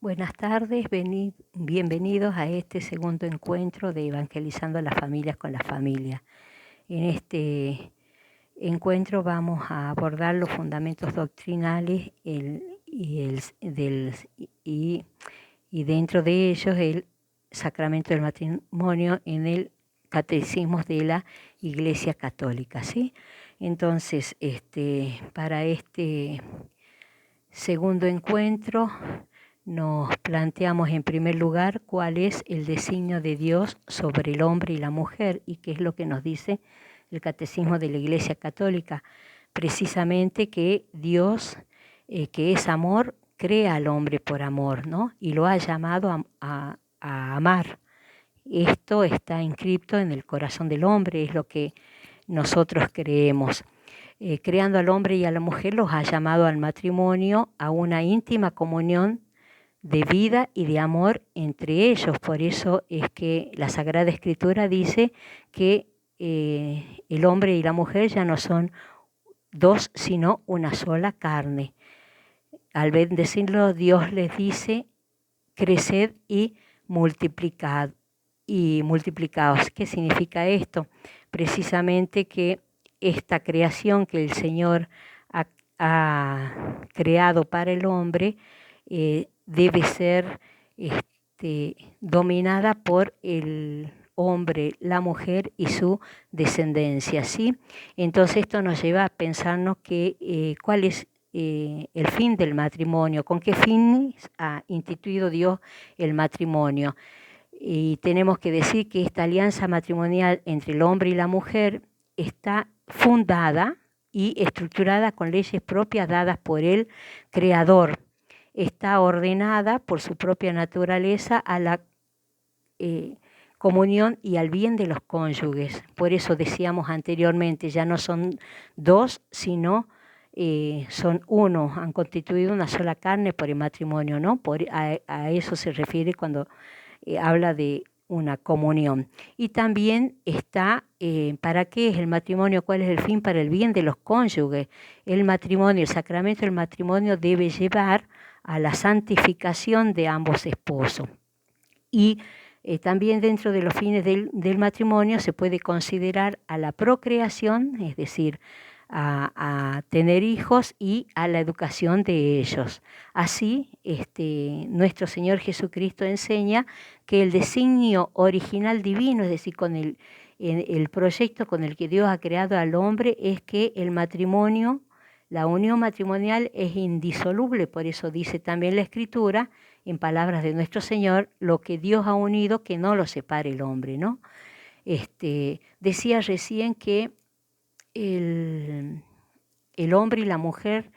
Buenas tardes, bienvenidos a este segundo encuentro de Evangelizando a las Familias con la Familia. En este encuentro vamos a abordar los fundamentos doctrinales y, y dentro de ellos el sacramento del matrimonio en el catecismo de la Iglesia Católica, ¿sí? Entonces, para este segundo encuentro nos planteamos en primer lugar cuál es el designio de Dios sobre el hombre y la mujer y qué es lo que nos dice el Catecismo de la Iglesia Católica. Precisamente que Dios, que es amor, crea al hombre por amor, ¿no? Y lo ha llamado a amar. Esto está inscripto en el corazón del hombre, es lo que nosotros creemos. Creando al hombre y a la mujer los ha llamado al matrimonio, a una íntima comunión de vida y de amor entre ellos. Por eso es que la Sagrada Escritura dice que el hombre y la mujer ya no son dos, sino una sola carne. Al bendecirlo, Dios les dice, creced y multiplicaos. ¿Qué significa esto? Precisamente que esta creación que el Señor ha creado para el hombre debe ser dominada por el hombre, la mujer y su descendencia, ¿sí? Entonces esto nos lleva a pensarnos que cuál es el fin del matrimonio, con qué fines ha instituido Dios el matrimonio. Y tenemos que decir que esta alianza matrimonial entre el hombre y la mujer está fundada y estructurada con leyes propias dadas por el Creador. Está ordenada por su propia naturaleza a la comunión y al bien de los cónyuges. Por eso decíamos anteriormente, ya no son dos, sino son uno, han constituido una sola carne por el matrimonio, ¿no? A eso se refiere cuando habla de una comunión. Y también está, ¿para qué es el matrimonio? ¿Cuál es el fin? Para el bien de los cónyuges. El matrimonio, el sacramento del matrimonio debe llevar a la santificación de ambos esposos. Y también dentro de los fines del matrimonio se puede considerar a la procreación, es decir, a tener hijos y a la educación de ellos. Así, nuestro Señor Jesucristo enseña que el designio original divino, es decir, con el proyecto con el que Dios ha creado al hombre, es que el matrimonio, la unión matrimonial es indisoluble. Por eso dice también la Escritura, en palabras de nuestro Señor, lo que Dios ha unido, que no lo separe el hombre, ¿no? Decía recién que el hombre y la mujer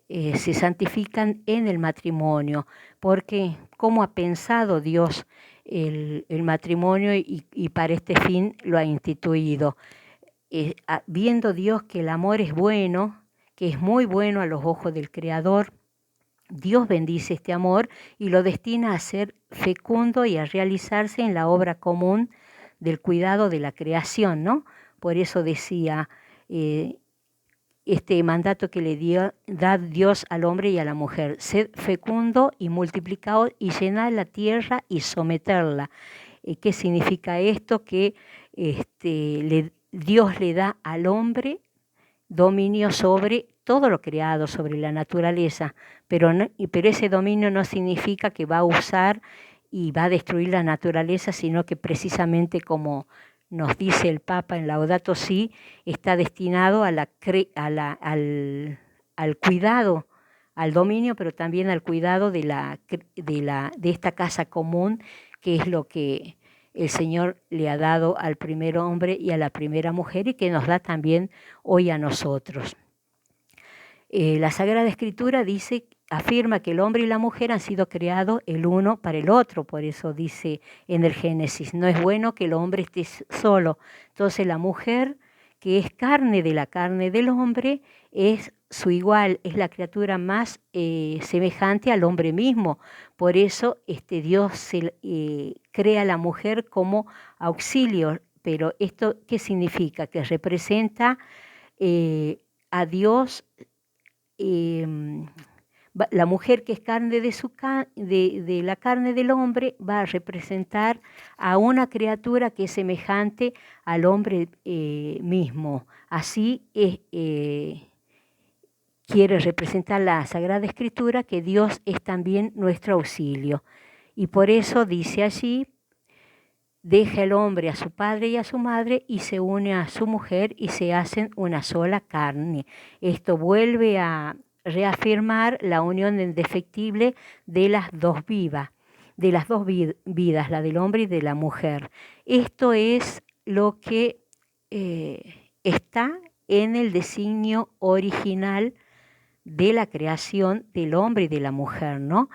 se santifican en el matrimonio, porque cómo ha pensado Dios el matrimonio y para este fin lo ha instituido. Viendo Dios que el amor es bueno, que es muy bueno a los ojos del Creador, Dios bendice este amor y lo destina a ser fecundo y a realizarse en la obra común del cuidado de la creación, ¿no? Por eso decía este mandato que da Dios al hombre y a la mujer: sed fecundo y multiplicaos y llenad la tierra y someterla. ¿Qué significa esto? Que Dios le da al hombre dominio sobre todo lo creado, sobre la naturaleza, pero ese dominio no significa que va a usar y va a destruir la naturaleza, sino que precisamente, como nos dice el Papa en Laudato Si, está destinado al cuidado, al dominio, pero también al cuidado de esta casa común, que es lo que el Señor le ha dado al primer hombre y a la primera mujer y que nos da también hoy a nosotros. La Sagrada Escritura afirma que el hombre y la mujer han sido creados el uno para el otro. Por eso dice en el Génesis, no es bueno que el hombre esté solo. Entonces la mujer, que es carne de la carne del hombre, es su igual, es la criatura más semejante al hombre mismo. Por eso Dios crea a la mujer como auxilio. Pero ¿esto qué significa? Que representa a Dios la mujer que es carne de la carne del hombre va a representar a una criatura que es semejante al hombre mismo. Así quiere representar la Sagrada Escritura que Dios es también nuestro auxilio. Y por eso dice allí, deja el hombre a su padre y a su madre y se une a su mujer y se hacen una sola carne. Esto vuelve a reafirmar la unión indefectible de las dos vidas, la del hombre y de la mujer. Esto es lo que está en el designio original de la creación del hombre y de la mujer, ¿no?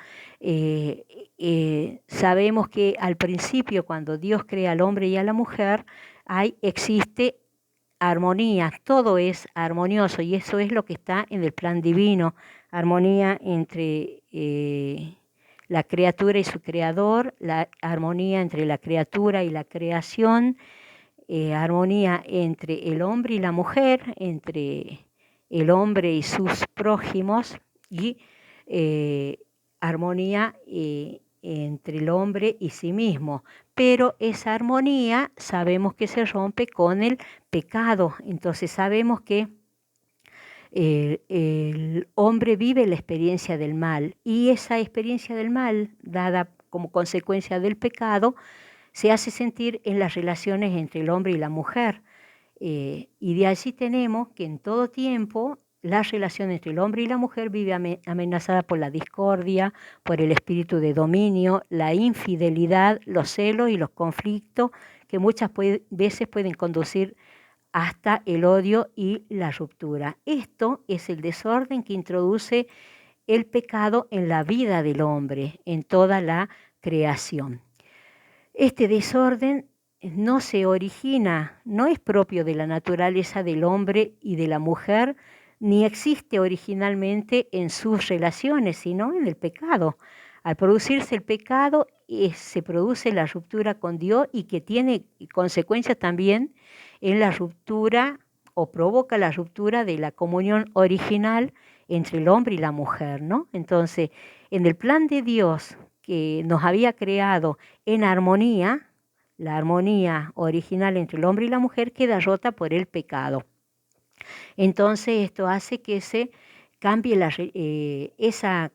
Sabemos que al principio, cuando Dios crea al hombre y a la mujer, existe armonía, todo es armonioso y eso es lo que está en el plan divino, armonía entre la criatura y su creador, la armonía entre la criatura y la creación, armonía entre el hombre y la mujer, entre el hombre y sus prójimos y armonía entre el hombre y sí mismo. Pero esa armonía sabemos que se rompe con el pecado. Entonces sabemos que el hombre vive la experiencia del mal y esa experiencia del mal, dada como consecuencia del pecado, se hace sentir en las relaciones entre el hombre y la mujer. Y de allí tenemos que en todo tiempo la relación entre el hombre y la mujer vive amenazada por la discordia, por el espíritu de dominio, la infidelidad, los celos y los conflictos que muchas veces pueden conducir hasta el odio y la ruptura. Esto es el desorden que introduce el pecado en la vida del hombre, en toda la creación. Este desorden no se origina, no es propio de la naturaleza del hombre y de la mujer, ni existe originalmente en sus relaciones, sino en el pecado. Al producirse el pecado, se produce la ruptura con Dios y que tiene consecuencias también en la ruptura o provoca la ruptura de la comunión original entre el hombre y la mujer, ¿no? Entonces, en el plan de Dios que nos había creado en armonía, la armonía original entre el hombre y la mujer queda rota por el pecado. Entonces esto hace que se cambie esa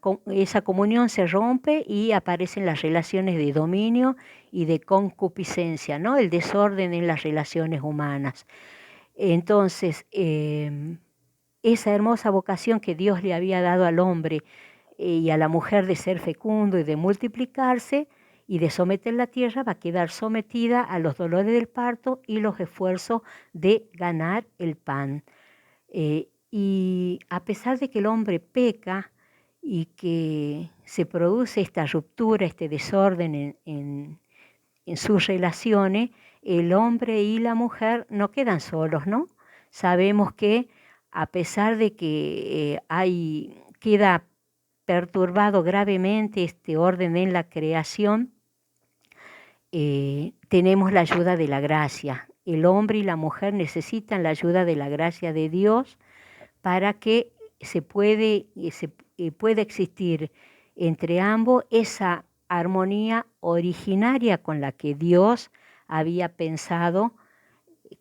comunión se rompe y aparecen las relaciones de dominio y de concupiscencia, ¿no? El desorden en las relaciones humanas. Entonces, esa hermosa vocación que Dios le había dado al hombre y a la mujer de ser fecundo y de multiplicarse y de someter la tierra, va a quedar sometida a los dolores del parto y los esfuerzos de ganar el pan. Y a pesar de que el hombre peca y que se produce esta ruptura, este desorden en sus relaciones, el hombre y la mujer no quedan solos, ¿no? Sabemos que a pesar de que queda perturbado gravemente este orden en la creación, tenemos la ayuda de la gracia. El hombre y la mujer necesitan la ayuda de la gracia de Dios para que pueda existir entre ambos esa armonía originaria con la que Dios había pensado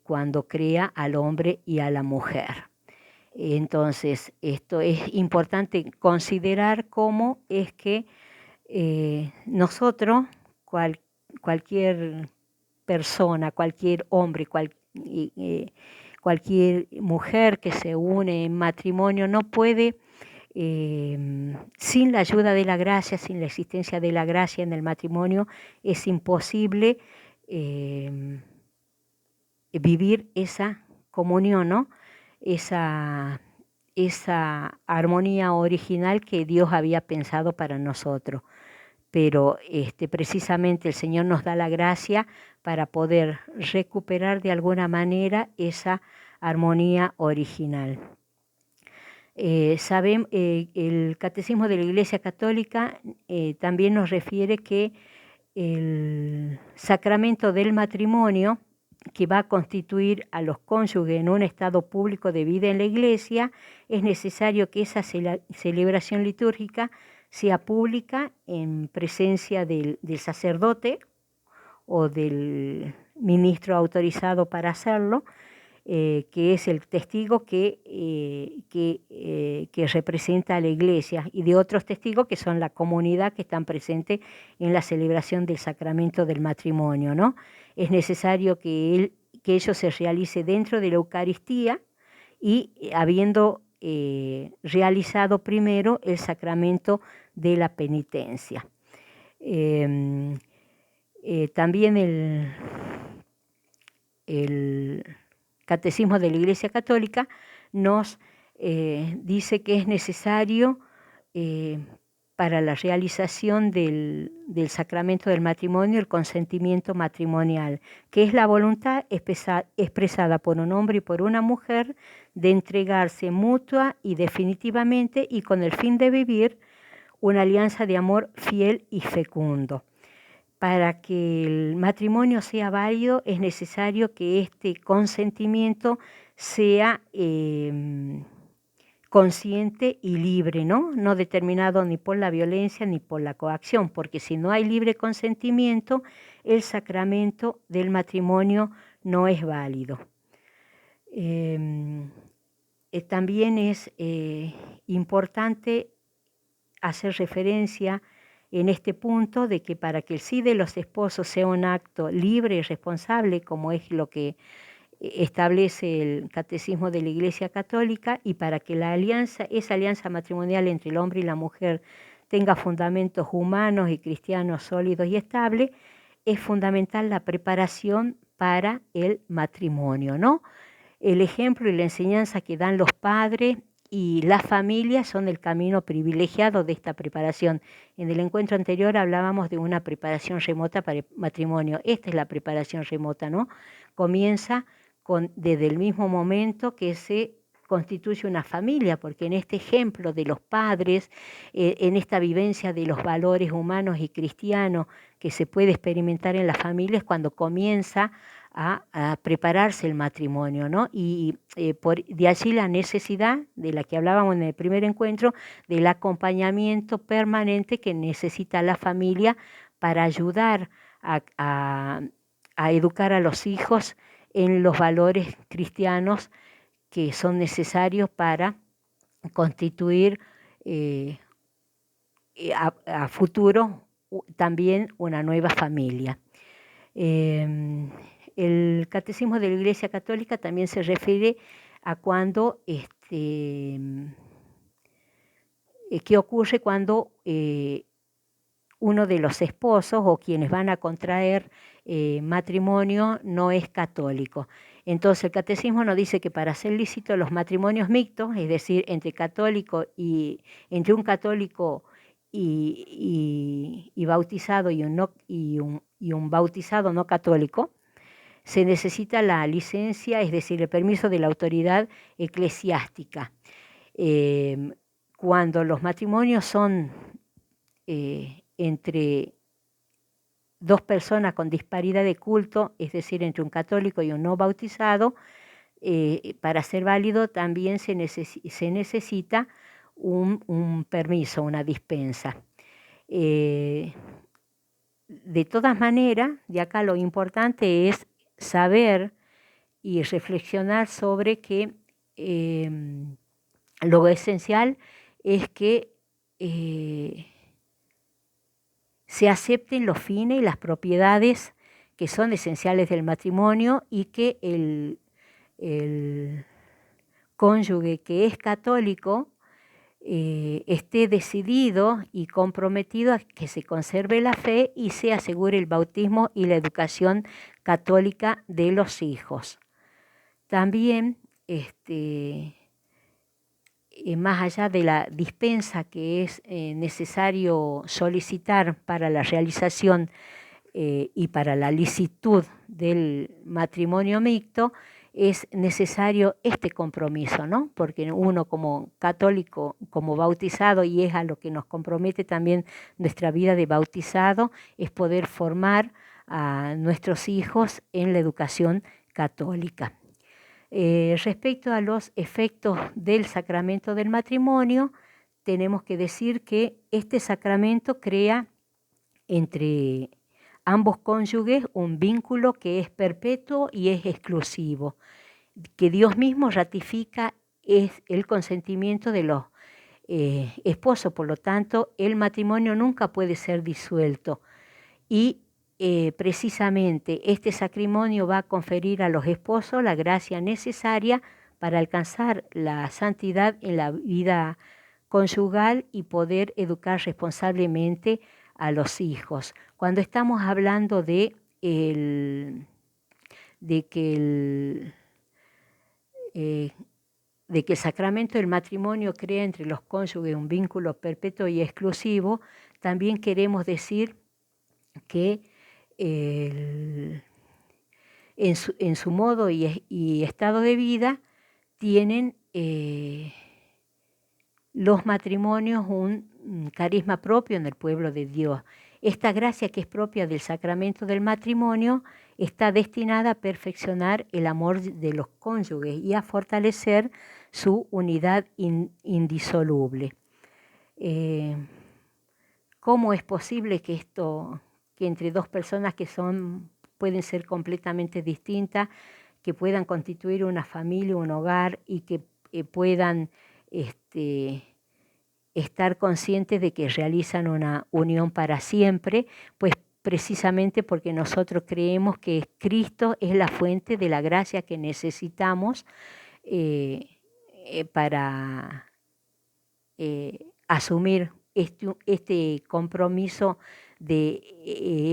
cuando crea al hombre y a la mujer. Entonces, esto es importante considerar cómo es que nosotros, cualquier persona, cualquier hombre, cualquier mujer que se une en matrimonio no puede, sin la ayuda de la gracia, sin la existencia de la gracia en el matrimonio, es imposible vivir esa comunión, ¿no? Esa armonía original que Dios había pensado para nosotros. Pero precisamente el Señor nos da la gracia para poder recuperar de alguna manera esa armonía original. El Catecismo de la Iglesia Católica también nos refiere que el sacramento del matrimonio que va a constituir a los cónyuges en un estado público de vida en la Iglesia, es necesario que esa celebración litúrgica sea pública en presencia del sacerdote o del ministro autorizado para hacerlo, que es el testigo que representa a la Iglesia, y de otros testigos que son la comunidad que están presentes en la celebración del sacramento del matrimonio, ¿no? Es necesario que ello se realice dentro de la Eucaristía y habiendo realizado primero el sacramento de la penitencia. También el Catecismo de la Iglesia Católica nos dice que es necesario para la realización del sacramento del matrimonio el consentimiento matrimonial, que es la voluntad expresada por un hombre y por una mujer de entregarse mutua y definitivamente y con el fin de vivir una alianza de amor fiel y fecundo. Para que el matrimonio sea válido es necesario que este consentimiento sea consciente y libre, ¿no? No determinado ni por la violencia ni por la coacción, porque si no hay libre consentimiento, el sacramento del matrimonio no es válido. También es importante hacer referencia en este punto de que para que el sí de los esposos sea un acto libre y responsable, como es lo que establece el Catecismo de la Iglesia Católica, y para que esa alianza matrimonial entre el hombre y la mujer tenga fundamentos humanos y cristianos sólidos y estables, es fundamental la preparación para el matrimonio, ¿no? El ejemplo y la enseñanza que dan los padres y las familias son el camino privilegiado de esta preparación. En el encuentro anterior hablábamos de una preparación remota para el matrimonio. Esta es la preparación remota, ¿no? Comienza desde el mismo momento que se constituye una familia, porque en este ejemplo de los padres, en esta vivencia de los valores humanos y cristianos que se puede experimentar en las familias, cuando comienza a prepararse el matrimonio, ¿no? Y de allí la necesidad de la que hablábamos en el primer encuentro, del acompañamiento permanente que necesita la familia para ayudar a educar a los hijos en los valores cristianos que son necesarios para constituir a futuro también una nueva familia. El Catecismo de la Iglesia Católica también se refiere a cuando, qué ocurre cuando uno de los esposos o quienes van a contraer matrimonio no es católico. Entonces el Catecismo nos dice que para ser lícitos los matrimonios mixtos, es decir, entre un católico y bautizado y un bautizado no católico, se necesita la licencia, es decir, el permiso de la autoridad eclesiástica. Cuando los matrimonios son entre dos personas con disparidad de culto, es decir, entre un católico y un no bautizado, para ser válido también se necesita un permiso, una dispensa. De todas maneras, de acá lo importante es saber y reflexionar sobre que lo esencial es que se acepten los fines y las propiedades que son esenciales del matrimonio y que el cónyuge que es católico esté decidido y comprometido a que se conserve la fe y se asegure el bautismo y la educación católica de los hijos. También, más allá de la dispensa que es necesario solicitar para la realización y para la licitud del matrimonio mixto, es necesario este compromiso, ¿no? Porque uno como católico, como bautizado, y es a lo que nos compromete también nuestra vida de bautizado, es poder formar a nuestros hijos en la educación católica. Respecto a los efectos del sacramento del matrimonio, tenemos que decir que este sacramento crea entre ambos cónyuges un vínculo que es perpetuo y es exclusivo, que Dios mismo ratifica es el consentimiento de los esposos. Por lo tanto, el matrimonio nunca puede ser disuelto y precisamente este sacrimonio va a conferir a los esposos la gracia necesaria para alcanzar la santidad en la vida conyugal y poder educar responsablemente a los hijos. Cuando estamos hablando de que el sacramento del matrimonio crea entre los cónyuges un vínculo perpetuo y exclusivo, también queremos decir que en su modo y estado de vida tienen los matrimonios un carisma propio en el pueblo de Dios. Esta gracia que es propia del sacramento del matrimonio está destinada a perfeccionar el amor de los cónyuges y a fortalecer su unidad indisoluble. ¿Cómo es posible que entre dos personas que pueden ser completamente distintas, que puedan constituir una familia, un hogar y que puedan estar conscientes de que realizan una unión para siempre? Pues precisamente porque nosotros creemos que Cristo es la fuente de la gracia que necesitamos para asumir este compromiso de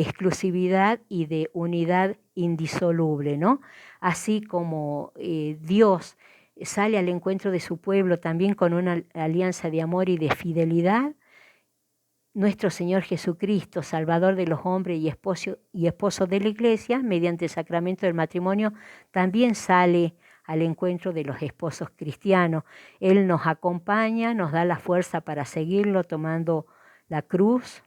exclusividad y de unidad indisoluble, ¿no? Así como Dios sale al encuentro de su pueblo también con una alianza de amor y de fidelidad, nuestro Señor Jesucristo, Salvador de los hombres y esposo de la Iglesia, mediante el sacramento del matrimonio, también sale al encuentro de los esposos cristianos. Él nos acompaña, nos da la fuerza para seguirlo tomando la cruz,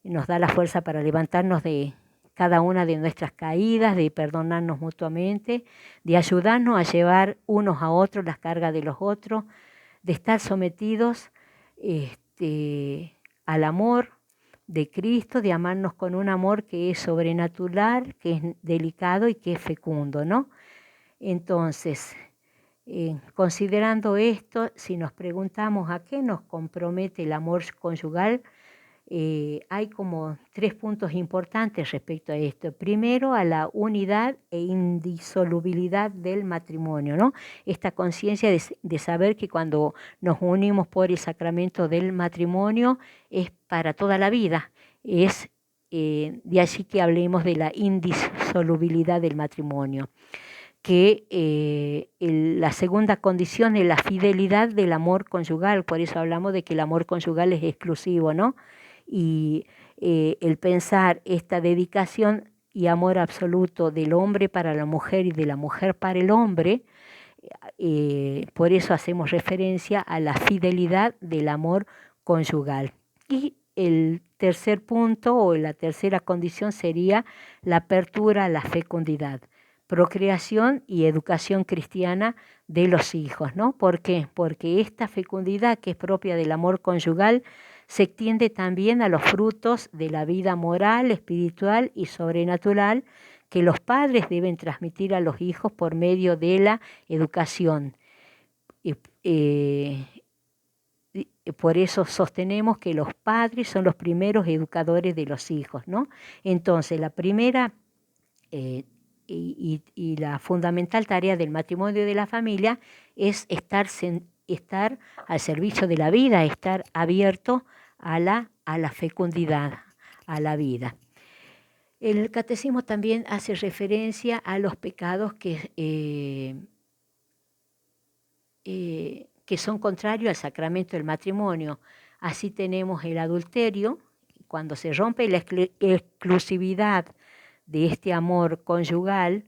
nos da la fuerza para levantarnos de cada una de nuestras caídas, de perdonarnos mutuamente, de ayudarnos a llevar unos a otros las cargas de los otros, de estar sometidos al amor de Cristo, de amarnos con un amor que es sobrenatural, que es delicado y que es fecundo, ¿no? Entonces, considerando esto, si nos preguntamos a qué nos compromete el amor conyugal, hay como 3 puntos importantes respecto a esto. Primero, a la unidad e indisolubilidad del matrimonio, ¿no? Esta conciencia de saber que cuando nos unimos por el sacramento del matrimonio es para toda la vida. Es de allí que hablemos de la indisolubilidad del matrimonio. Que la segunda condición es la fidelidad del amor conyugal. Por eso hablamos de que el amor conyugal es exclusivo, ¿no? Y el pensar esta dedicación y amor absoluto del hombre para la mujer y de la mujer para el hombre, por eso hacemos referencia a la fidelidad del amor conyugal. Y el tercer punto o la tercera condición sería la apertura a la fecundidad, procreación y educación cristiana de los hijos, ¿no? ¿Por qué? Porque esta fecundidad que es propia del amor conyugal se extiende también a los frutos de la vida moral, espiritual y sobrenatural que los padres deben transmitir a los hijos por medio de la educación. Por eso sostenemos que los padres son los primeros educadores de los hijos, ¿no? Entonces, la primera y la fundamental tarea del matrimonio y de la familia es estar al servicio de la vida, estar abierto a la fecundidad, a la vida. El catecismo también hace referencia a los pecados que son contrarios al sacramento del matrimonio. Así tenemos el adulterio, cuando se rompe la exclusividad de este amor conyugal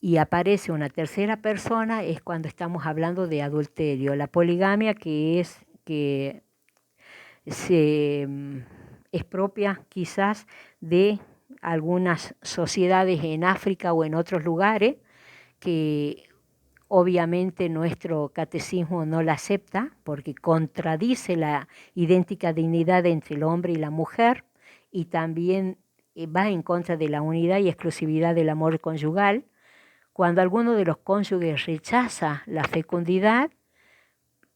y aparece una tercera persona, es cuando estamos hablando de adulterio. La poligamia, que es propia quizás de algunas sociedades en África o en otros lugares que obviamente nuestro catecismo no la acepta porque contradice la idéntica dignidad entre el hombre y la mujer y también va en contra de la unidad y exclusividad del amor conyugal. Cuando alguno de los cónyuges rechaza la fecundidad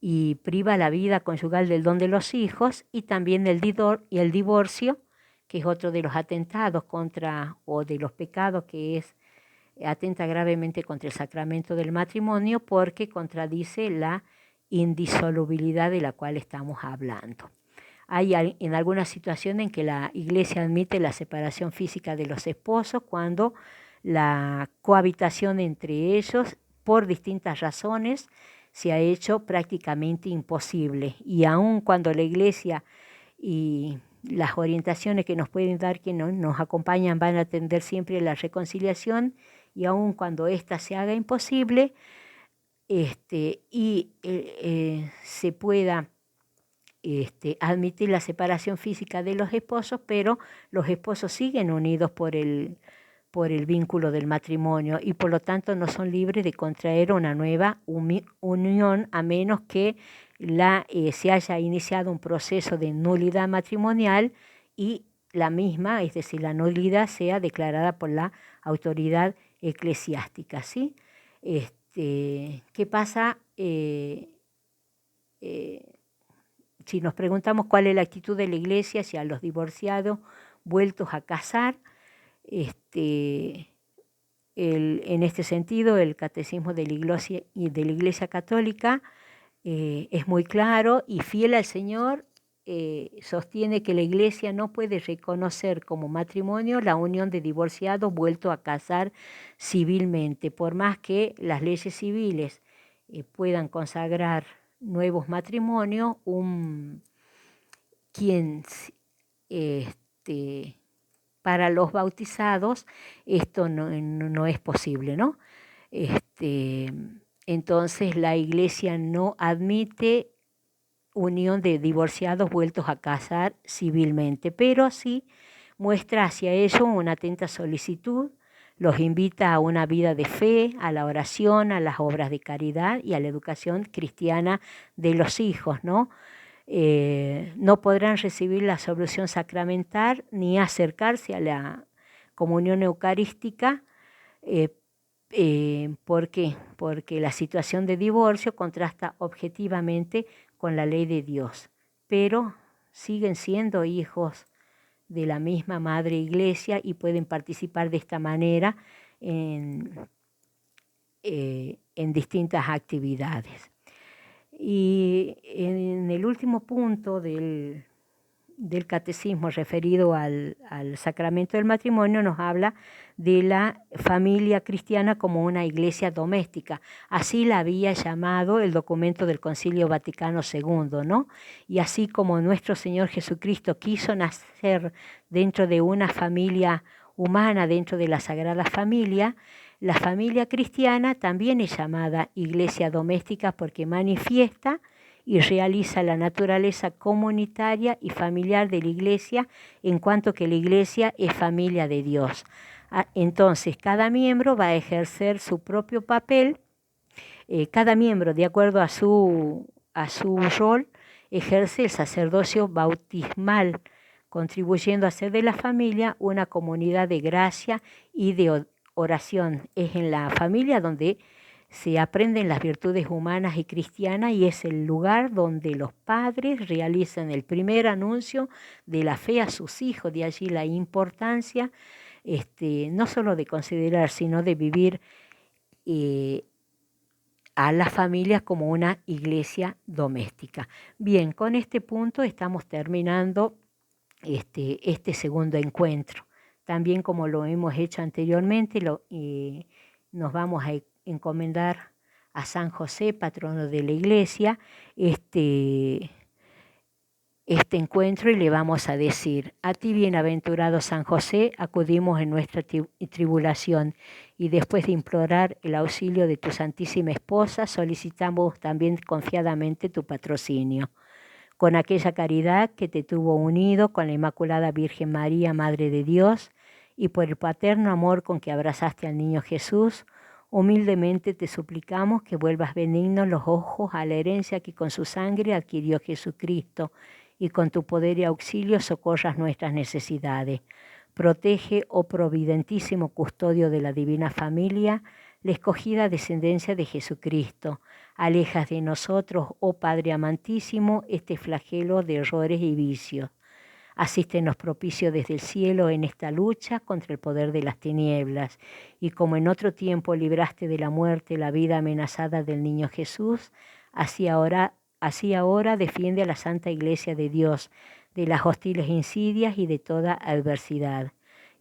y priva la vida conyugal del don de los hijos y también el divorcio, que es otro de los atentados contra o de los pecados que atenta gravemente contra el sacramento del matrimonio porque contradice la indisolubilidad de la cual estamos hablando. Hay en algunas situaciones en que la Iglesia admite la separación física de los esposos cuando la cohabitación entre ellos, por distintas razones, se ha hecho prácticamente imposible. Y aun cuando la Iglesia y las orientaciones que nos pueden dar, que nos acompañan, van a tender siempre a la reconciliación, y aun cuando ésta se haga imposible se pueda admitir la separación física de los esposos, pero los esposos siguen unidos por el vínculo del matrimonio y por lo tanto no son libres de contraer una nueva unión a menos que se haya iniciado un proceso de nulidad matrimonial y la misma, es decir, la nulidad sea declarada por la autoridad eclesiástica, ¿sí? ¿Qué pasa si nos preguntamos cuál es la actitud de la Iglesia hacia los divorciados vueltos a casar? En este sentido, el Catecismo de la Iglesia Católica es muy claro y fiel al Señor. Sostiene que la Iglesia no puede reconocer como matrimonio la unión de divorciados vueltos a casar civilmente, por más que las leyes civiles puedan consagrar nuevos matrimonios, para los bautizados esto no es posible, ¿no? Entonces la Iglesia no admite unión de divorciados vueltos a casar civilmente, pero sí muestra hacia ellos una atenta solicitud, los invita a una vida de fe, a la oración, a las obras de caridad y a la educación cristiana de los hijos, ¿no? No podrán recibir la absolución sacramental ni acercarse a la comunión eucarística. ¿Por qué? Porque la situación de divorcio contrasta objetivamente con la ley de Dios, pero siguen siendo hijos de la misma Madre Iglesia y pueden participar de esta manera en distintas actividades. Y en el último punto del catecismo referido al sacramento del matrimonio nos habla de la familia cristiana como una iglesia doméstica. Así la había llamado el documento del Concilio Vaticano II, ¿no? Y así como nuestro Señor Jesucristo quiso nacer dentro de una familia humana, dentro de la Sagrada Familia, la familia cristiana también es llamada iglesia doméstica porque manifiesta y realiza la naturaleza comunitaria y familiar de la Iglesia en cuanto que la Iglesia es familia de Dios. Entonces, cada miembro va a ejercer su propio papel, cada miembro, de acuerdo a su rol, ejerce el sacerdocio bautismal, contribuyendo a hacer de la familia una comunidad de gracia y de oración. Es en la familia donde se aprenden las virtudes humanas y cristianas y es el lugar donde los padres realizan el primer anuncio de la fe a sus hijos. De allí la importancia no solo de considerar, sino de vivir a la familia como una iglesia doméstica. Bien, con este punto estamos terminando este segundo encuentro. También como lo hemos hecho anteriormente, nos vamos a encomendar a San José, patrono de la Iglesia, este encuentro y le vamos a decir: a ti, bienaventurado San José, acudimos en nuestra tribulación y después de implorar el auxilio de tu Santísima Esposa, solicitamos también confiadamente tu patrocinio. con aquella caridad que te tuvo unido con la Inmaculada Virgen María, Madre de Dios, y por el paterno amor con que abrazaste al niño Jesús, humildemente te suplicamos que vuelvas benignos los ojos a la herencia que con su sangre adquirió Jesucristo, y con tu poder y auxilio socorras nuestras necesidades. Protege, oh providentísimo custodio de la divina familia, la escogida descendencia de Jesucristo. Alejas de nosotros, oh Padre amantísimo, este flagelo de errores y vicios. Asístenos propicio desde el cielo en esta lucha contra el poder de las tinieblas, y como en otro tiempo libraste de la muerte la vida amenazada del niño Jesús, así ahora defiende a la Santa Iglesia de Dios de las hostiles insidias y de toda adversidad.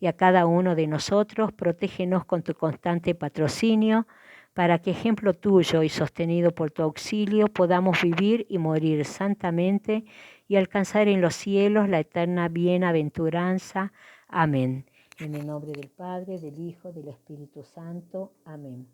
Y a cada uno de nosotros protégenos con tu constante patrocinio, para que, ejemplo tuyo y sostenido por tu auxilio, podamos vivir y morir santamente y alcanzar en los cielos la eterna bienaventuranza. Amén. En el nombre del Padre, del Hijo, del Espíritu Santo. Amén.